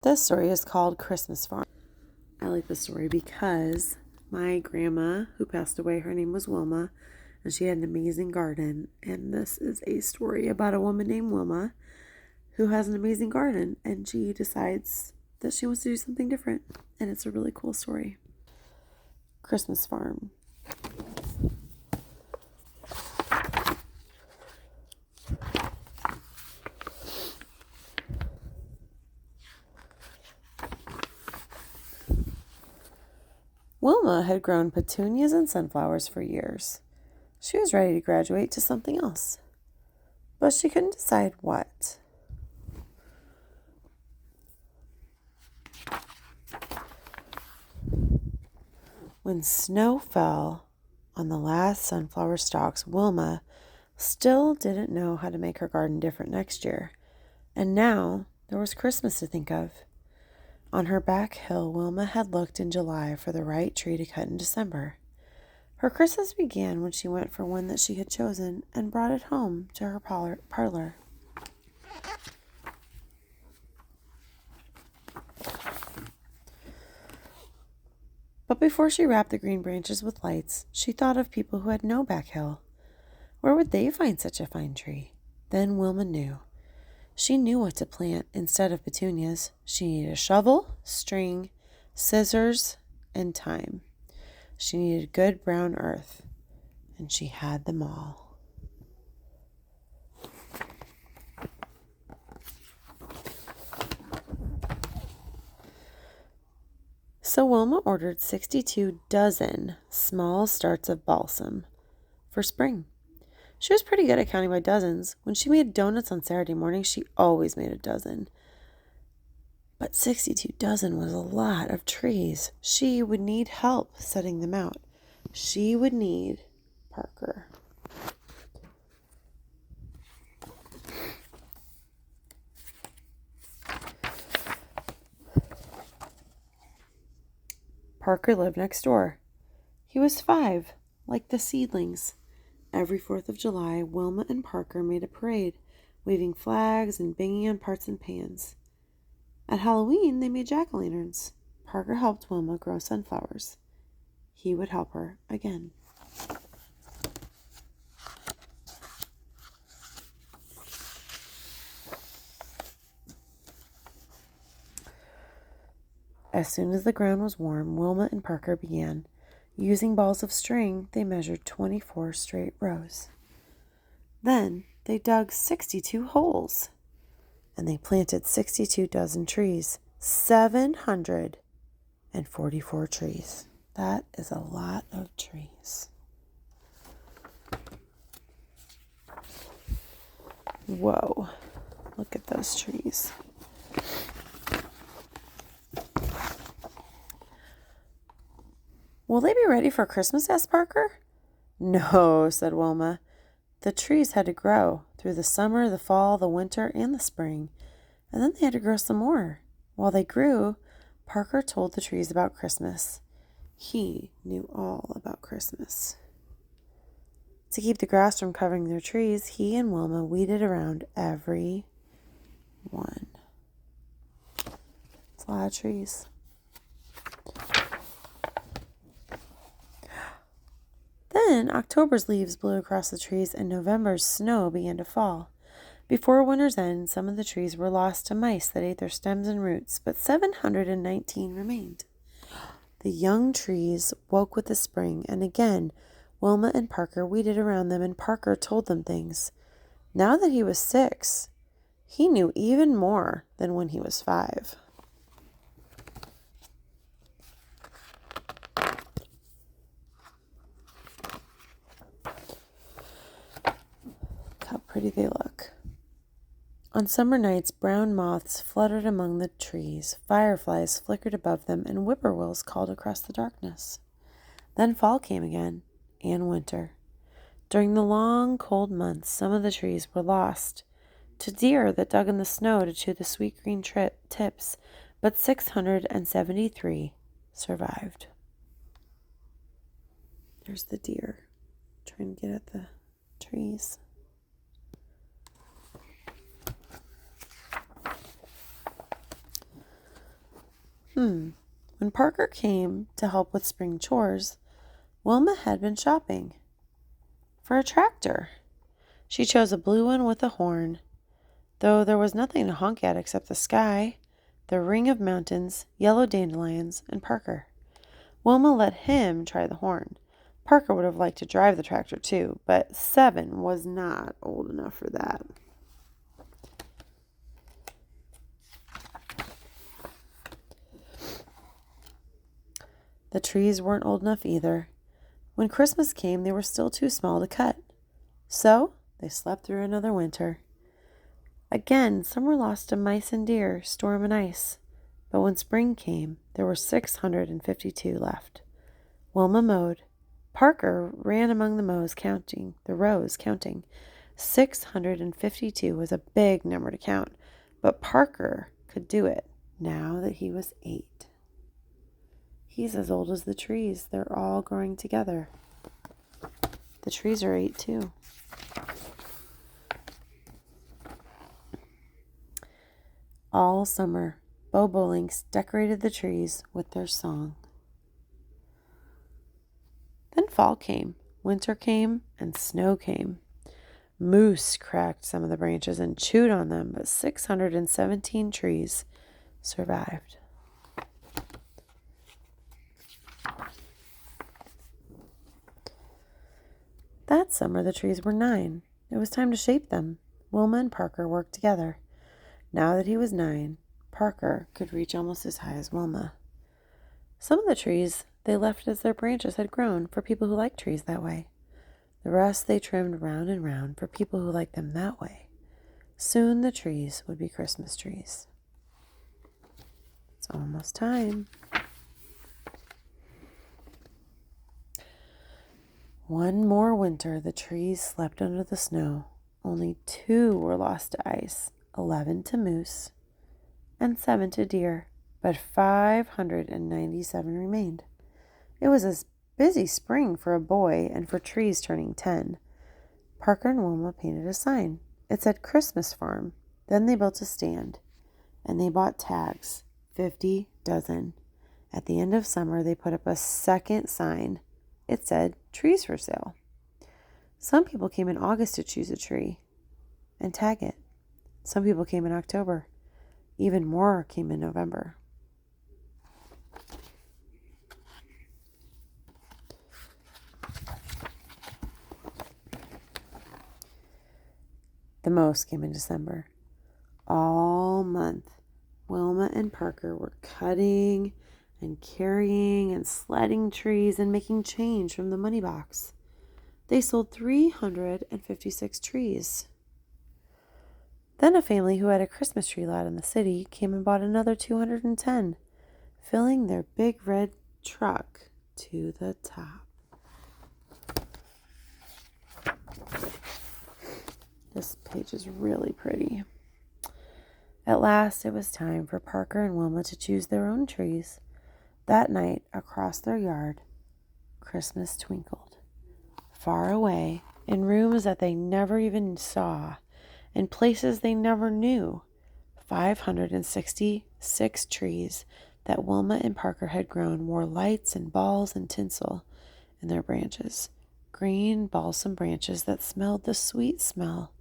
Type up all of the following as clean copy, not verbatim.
This story is called Christmas Farm. I like this story because my grandma, who passed away, her name was Wilma, and she had an amazing garden. And this is a story about a woman named Wilma who has an amazing garden, and she decides that she wants to do something different. And it's a really cool story. Christmas Farm. Wilma had grown petunias and sunflowers for years. She was ready to graduate to something else, but she couldn't decide what. When snow fell on the last sunflower stalks, Wilma still didn't know how to make her garden different next year. And now there was Christmas to think of. On her back hill, Wilma had looked in July for the right tree to cut in December. Her Christmas began when she went for one that she had chosen and brought it home to her parlor. But before she wrapped the green branches with lights, she thought of people who had no back hill. Where would they find such a fine tree? Then Wilma knew. She knew what to plant instead of petunias. She needed a shovel, string, scissors, and time. She needed good brown earth, and she had them all. So Wilma ordered 62 dozen small starts of balsam for spring. She was pretty good at counting by dozens. When she made donuts on Saturday morning, she always made a dozen. But 62 dozen was a lot of trees. She would need help setting them out. She would need Parker. Parker lived next door. He was 5, like the seedlings. Every 4th of July, Wilma and Parker made a parade, waving flags and banging on pots and pans. At Halloween, they made jack-o'-lanterns. Parker helped Wilma grow sunflowers. He would help her again. As soon as the ground was warm, Wilma and Parker began. Using balls of string, they measured 24 straight rows. Then they dug 62 holes, and they planted 62 dozen trees, 744 trees. That is a lot of trees. Whoa, look at those trees. Will they be ready for Christmas? Asked Parker. No, said Wilma. The trees had to grow through the summer, the fall, the winter, and the spring, and then they had to grow some more. While they grew, Parker told the trees about Christmas. He knew all about Christmas. To keep the grass from covering their trees, he and Wilma weeded around every one. It's a lot of trees. Then October's leaves blew across the trees and November's snow began to fall. Before winter's end, some of the trees were lost to mice that ate their stems and roots, but 719 remained. The young trees woke with the spring, and again Wilma and Parker weeded around them, and Parker told them things. Now that he was 6, he knew even more than when he was 5. How pretty they look. On summer nights, brown moths fluttered among the trees, fireflies flickered above them, and whippoorwills called across the darkness. Then fall came again, and winter. During the long, cold months, some of the trees were lost to deer that dug in the snow to chew the sweet green tips, but 673 survived. There's the deer trying to get at the trees. When Parker came to help with spring chores, Wilma had been shopping for a tractor. She chose a blue one with a horn, though there was nothing to honk at except the sky, the ring of mountains, yellow dandelions, and Parker. Wilma let him try the horn. Parker would have liked to drive the tractor too, but 7 was not old enough for that. The trees weren't old enough either. When Christmas came, they were still too small to cut. So they slept through another winter. Again, some were lost to mice and deer, storm and ice. But when spring came, there were 652 left. Wilma mowed. Parker ran among the rows counting. 652 was a big number to count, but Parker could do it now that he was 8. He's as old as the trees. They're all growing together. The trees are 8 too. All summer, bobolinks decorated the trees with their song. Then fall came, winter came, and snow came. Moose cracked some of the branches and chewed on them, but 617 trees survived. That summer, the trees were 9. It was time to shape them. Wilma and Parker worked together. Now that he was 9, Parker could reach almost as high as Wilma. Some of the trees they left as their branches had grown for people who liked trees that way. The rest they trimmed round and round for people who liked them that way. Soon the trees would be Christmas trees. It's almost time. One more winter, the trees slept under the snow. Only 2 were lost to ice, 11 to moose, and 7 to deer, but 597 remained. It was a busy spring for a boy and for trees turning 10. Parker and Wilma painted a sign. It said Christmas Farm. Then they built a stand, and they bought tags, 50 dozen. At the end of summer, they put up a second sign. It said trees for sale. Some people came in August to choose a tree and tag it. Some people came in October. Even more came in November. The most came in December. All month, Wilma and Parker were cutting and carrying and sledding trees and making change from the money box. They sold 356 trees. Then a family who had a Christmas tree lot in the city came and bought another 210, filling their big red truck to the top. This page is really pretty. At last, it was time for Parker and Wilma to choose their own trees. That night, across their yard, Christmas twinkled. Far away, in rooms that they never even saw, in places they never knew, 566 trees that Wilma and Parker had grown wore lights and balls and tinsel in their branches. Green, balsam branches that smelled the sweet smell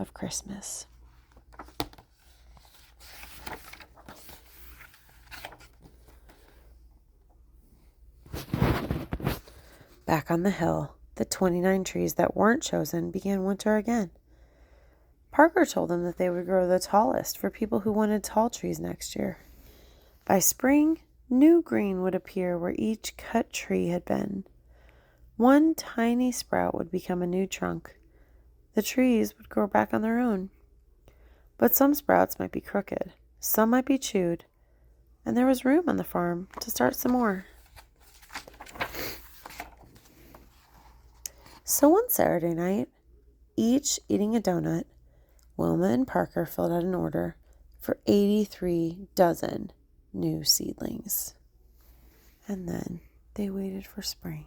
of Christmas. Back on the hill, the 29 trees that weren't chosen began winter again. Parker told them that they would grow the tallest for people who wanted tall trees next year. By spring, new green would appear where each cut tree had been. One tiny sprout would become a new trunk. The trees would grow back on their own. But some sprouts might be crooked, some might be chewed, and there was room on the farm to start some more. So one Saturday night, each eating a donut, Wilma and Parker filled out an order for 83 dozen new seedlings. And then they waited for spring.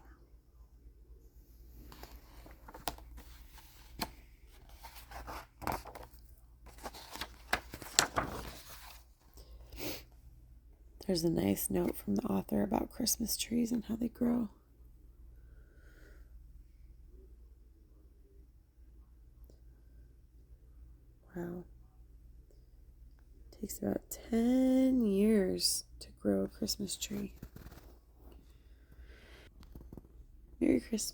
There's a nice note from the author about Christmas trees and how they grow. Wow. It takes about 10 years to grow a Christmas tree. Merry Christmas.